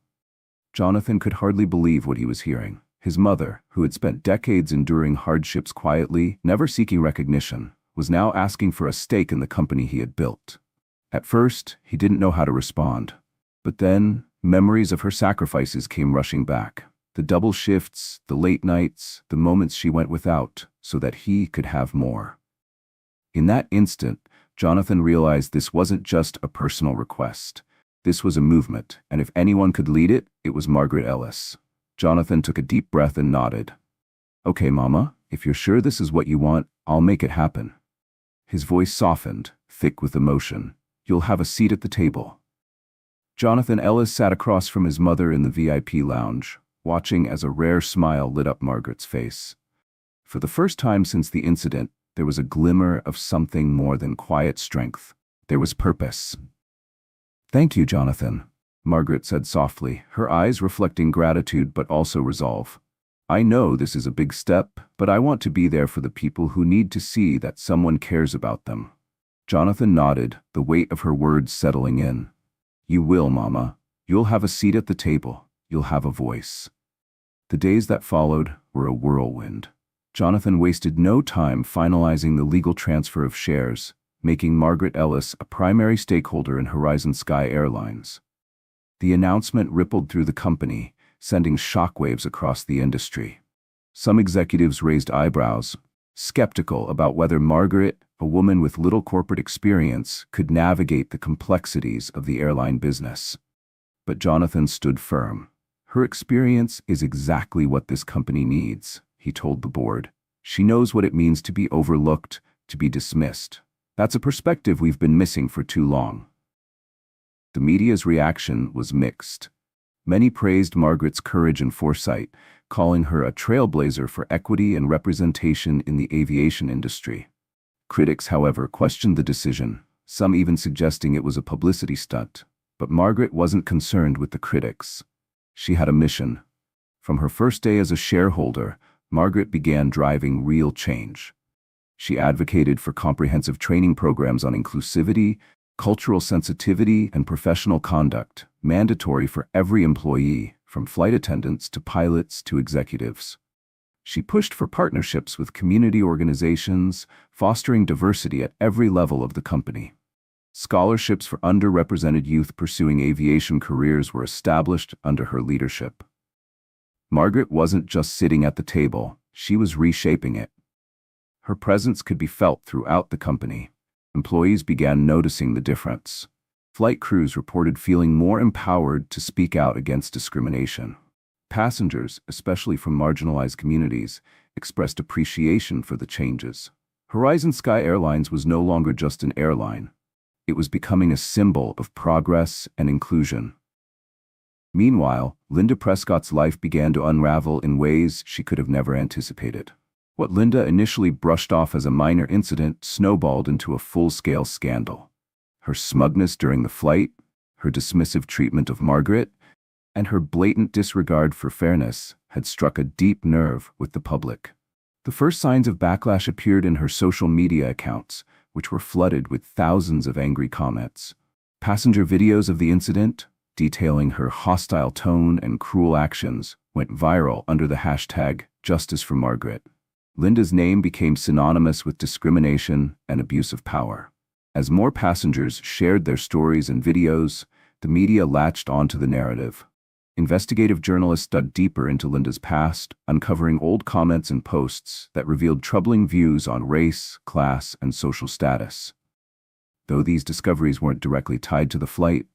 [SPEAKER 1] Jonathan could hardly believe what he was hearing. His mother, who had spent decades enduring hardships quietly, never seeking recognition, was now asking for a stake in the company he had built. At first, he didn't know how to respond. But then, memories of her sacrifices came rushing back. The double shifts, the late nights, the moments she went without, so that he could have more. In that instant, Jonathan realized this wasn't just a personal request. This was a movement, and if anyone could lead it, it was Margaret Ellis. Jonathan took a deep breath and nodded. "Okay, Mama, if you're sure this is what you want, I'll make it happen." His voice softened, thick with emotion. "You'll have a seat at the table." Jonathan Ellis sat across from his mother in the VIP lounge. watching as a rare smile lit up Margaret's face. For the first time since the incident, there was a glimmer of something more than quiet strength. There was purpose. "Thank you, Jonathan," Margaret said softly, her eyes reflecting gratitude but also resolve. "I know this is a big step, but I want to be there for the people who need to see that someone cares about them." Jonathan nodded, the weight of her words settling in. "You will, Mama. You'll have a seat at the table. You'll have a voice." The days that followed were a whirlwind. Jonathan wasted no time finalizing the legal transfer of shares, making Margaret Ellis a primary stakeholder in Horizon Sky Airlines. The announcement rippled through the company, sending shockwaves across the industry. Some executives raised eyebrows, skeptical about whether Margaret, a woman with little corporate experience, could navigate the complexities of the airline business. But Jonathan stood firm. "Her experience is exactly what this company needs," he told the board. "She knows what it means to be overlooked, to be dismissed. That's a perspective we've been missing for too long." The media's reaction was mixed. Many praised Margaret's courage and foresight, calling her a trailblazer for equity and representation in the aviation industry. Critics, however, questioned the decision, some even suggesting it was a publicity stunt. But Margaret wasn't concerned with the critics. She had a mission. From her first day as a shareholder, Margaret began driving real change. She advocated for comprehensive training programs on inclusivity, cultural sensitivity, and professional conduct, mandatory for every employee, from flight attendants to pilots to executives. She pushed for partnerships with community organizations, fostering diversity at every level of the company. Scholarships for underrepresented youth pursuing aviation careers were established under her leadership. Margaret wasn't just sitting at the table, she was reshaping it. Her presence could be felt throughout the company. Employees began noticing the difference. Flight crews reported feeling more empowered to speak out against discrimination. Passengers, especially from marginalized communities, expressed appreciation for the changes. Horizon Sky Airlines was no longer just an airline. It was becoming a symbol of progress and inclusion. Meanwhile, Linda Prescott's life began to unravel in ways she could have never anticipated. What Linda initially brushed off as a minor incident snowballed into a full-scale scandal. Her smugness during the flight, her dismissive treatment of Margaret, and her blatant disregard for fairness had struck a deep nerve with the public. The first signs of backlash appeared in her social media accounts, which were flooded with thousands of angry comments. Passenger videos of the incident, detailing her hostile tone and cruel actions, went viral under the hashtag Justice for Margaret. Linda's name became synonymous with discrimination and abuse of power. As more passengers shared their stories and videos, the media latched onto the narrative. Investigative journalists dug deeper into Linda's past, uncovering old comments and posts that revealed troubling views on race, class, and social status. Though these discoveries weren't directly tied to the flight,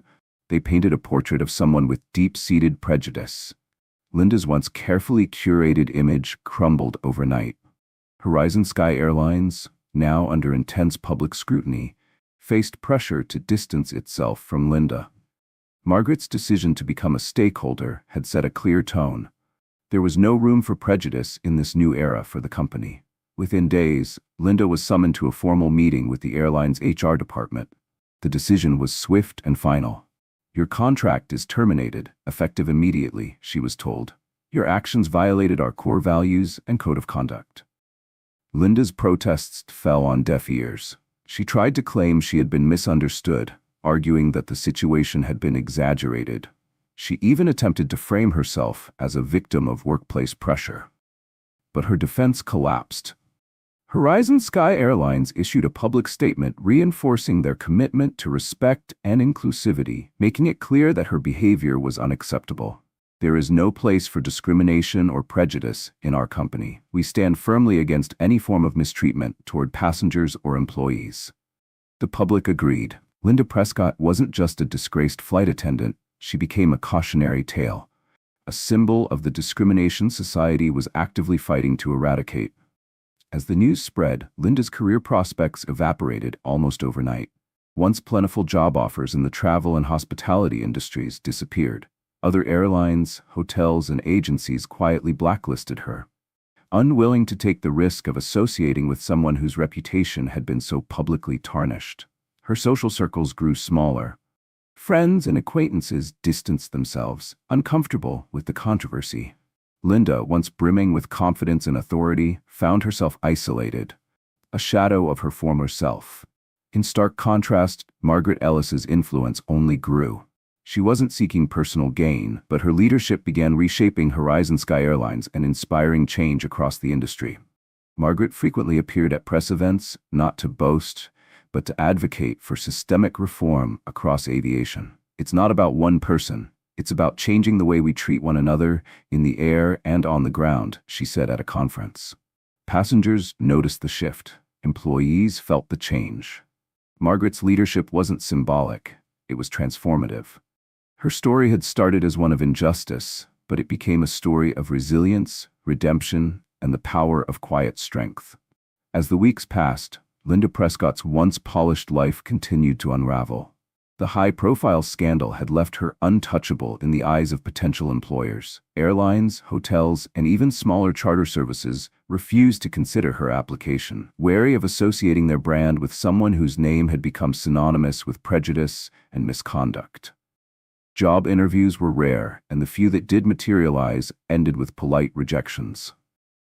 [SPEAKER 1] they painted a portrait of someone with deep-seated prejudice. Linda's once carefully curated image crumbled overnight. Horizon Sky Airlines, now under intense public scrutiny, faced pressure to distance itself from Linda. Margaret's decision to become a stakeholder had set a clear tone. There was no room for prejudice in this new era for the company. Within days, Linda was summoned to a formal meeting with the airline's HR department. The decision was swift and final. "Your contract is terminated, effective immediately," she was told. "Your actions violated our core values and code of conduct." Linda's protests fell on deaf ears. She tried to claim she had been misunderstood, arguing that the situation had been exaggerated. She even attempted to frame herself as a victim of workplace pressure. But her defense collapsed. Horizon Sky Airlines issued a public statement reinforcing their commitment to respect and inclusivity, making it clear that her behavior was unacceptable. "There is no place for discrimination or prejudice in our company. We stand firmly against any form of mistreatment toward passengers or employees." The public agreed. Linda Prescott wasn't just a disgraced flight attendant, she became a cautionary tale, a symbol of the discrimination society was actively fighting to eradicate. As the news spread, Linda's career prospects evaporated almost overnight. Once plentiful job offers in the travel and hospitality industries disappeared. Other airlines, hotels, and agencies quietly blacklisted her, unwilling to take the risk of associating with someone whose reputation had been so publicly tarnished. Her social circles grew smaller. Friends and acquaintances distanced themselves, uncomfortable with the controversy. Linda, once brimming with confidence and authority, found herself isolated, a shadow of her former self. In stark contrast, Margaret Ellis's influence only grew. She wasn't seeking personal gain, but her leadership began reshaping Horizon Sky Airlines and inspiring change across the industry. Margaret frequently appeared at press events, not to boast, but to advocate for systemic reform across aviation. It's not about one person. It's about changing the way we treat one another in the air and on the ground, she said at a conference. Passengers noticed the shift. Employees felt the change. Margaret's leadership wasn't symbolic. It was transformative. Her story had started as one of injustice, but it became a story of resilience, redemption, and the power of quiet strength. As the weeks passed, Linda Prescott's once polished life continued to unravel. The high-profile scandal had left her untouchable in the eyes of potential employers. Airlines, hotels, and even smaller charter services refused to consider her application, wary of associating their brand with someone whose name had become synonymous with prejudice and misconduct. Job interviews were rare, and the few that did materialize ended with polite rejections.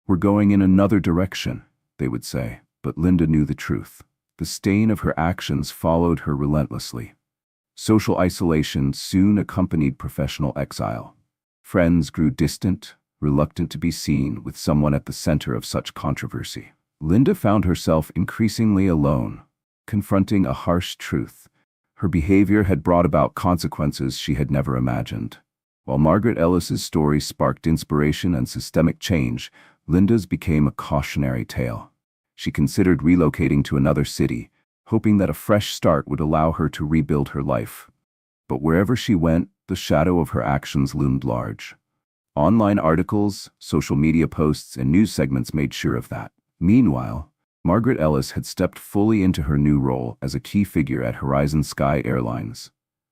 [SPEAKER 1] "We're going in another direction," they would say, but Linda knew the truth. The stain of her actions followed her relentlessly. Social isolation soon accompanied professional exile. Friends grew distant, reluctant to be seen with someone at the center of such controversy. Linda found herself increasingly alone, confronting a harsh truth. Her behavior had brought about consequences she had never imagined. While Margaret Ellis's story sparked inspiration and systemic change, Linda's became a cautionary tale. She considered relocating to another city, hoping that a fresh start would allow her to rebuild her life. But wherever she went, the shadow of her actions loomed large. Online articles, social media posts, and news segments made sure of that. Meanwhile, Margaret Ellis had stepped fully into her new role as a key figure at Horizon Sky Airlines.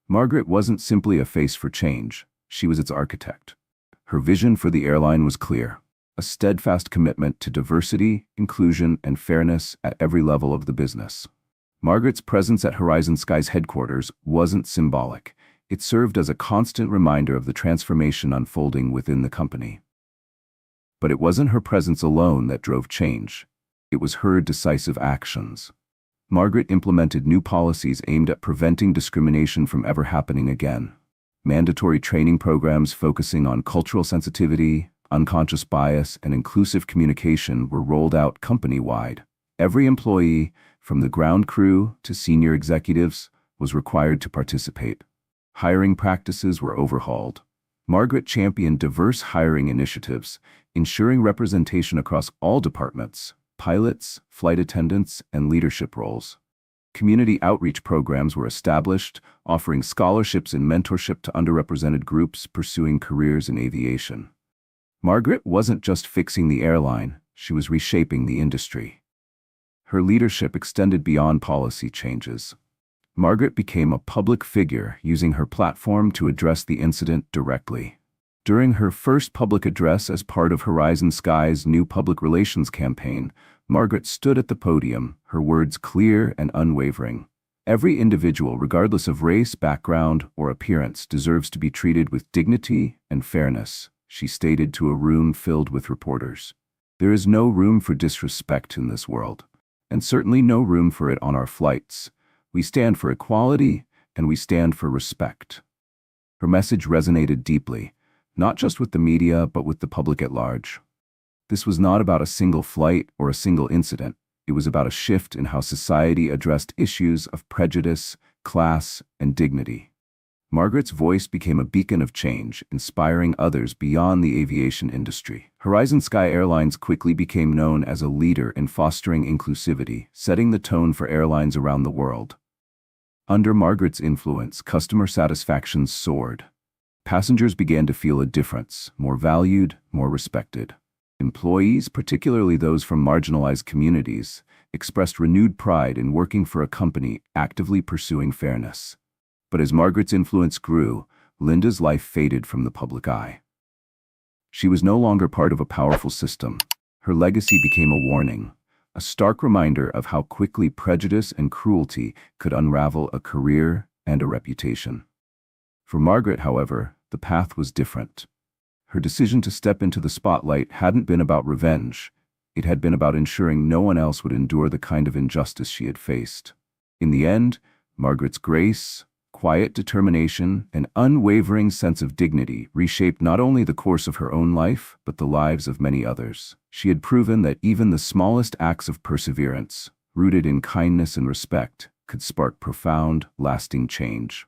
[SPEAKER 1] Margaret wasn't simply a face for change, she was its architect. Her vision for the airline was clear: a steadfast commitment to diversity, inclusion, and fairness at every level of the business. Margaret's presence at Horizon Sky's headquarters wasn't symbolic. It served as a constant reminder of the transformation unfolding within the company. But it wasn't her presence alone that drove change. It was her decisive actions. Margaret implemented new policies aimed at preventing discrimination from ever happening again. Mandatory training programs focusing on cultural sensitivity, unconscious bias, and inclusive communication were rolled out company-wide. Every employee, from the ground crew to senior executives, was required to participate. Hiring practices were overhauled. Margaret championed diverse hiring initiatives, ensuring representation across all departments: pilots, flight attendants, and leadership roles. Community outreach programs were established, offering scholarships and mentorship to underrepresented groups pursuing careers in aviation. Margaret wasn't just fixing the airline, she was reshaping the industry. Her leadership extended beyond policy changes. Margaret became a public figure, using her platform to address the incident directly. During her first public address as part of Horizon Sky's new public relations campaign, Margaret stood at the podium, her words clear and unwavering. "Every individual, regardless of race, background, or appearance, deserves to be treated with dignity and fairness," she stated to a room filled with reporters. "There is no room for disrespect in this world, and certainly no room for it on our flights. We stand for equality, and we stand for respect." Her message resonated deeply, not just with the media, but with the public at large. This was not about a single flight or a single incident. It was about a shift in how society addressed issues of prejudice, class, and dignity. Margaret's voice became a beacon of change, inspiring others beyond the aviation industry. Horizon Sky Airlines quickly became known as a leader in fostering inclusivity, setting the tone for airlines around the world. Under Margaret's influence, customer satisfaction soared. Passengers began to feel a difference, more valued, more respected. Employees, particularly those from marginalized communities, expressed renewed pride in working for a company actively pursuing fairness. But as Margaret's influence grew, Linda's life faded from the public eye. She was no longer part of a powerful system. Her legacy became a warning, a stark reminder of how quickly prejudice and cruelty could unravel a career and a reputation. For Margaret, however, the path was different. Her decision to step into the spotlight hadn't been about revenge. It had been about ensuring no one else would endure the kind of injustice she had faced. In the end, Margaret's grace, quiet determination, and unwavering sense of dignity reshaped not only the course of her own life, but the lives of many others. She had proven that even the smallest acts of perseverance, rooted in kindness and respect, could spark profound, lasting change.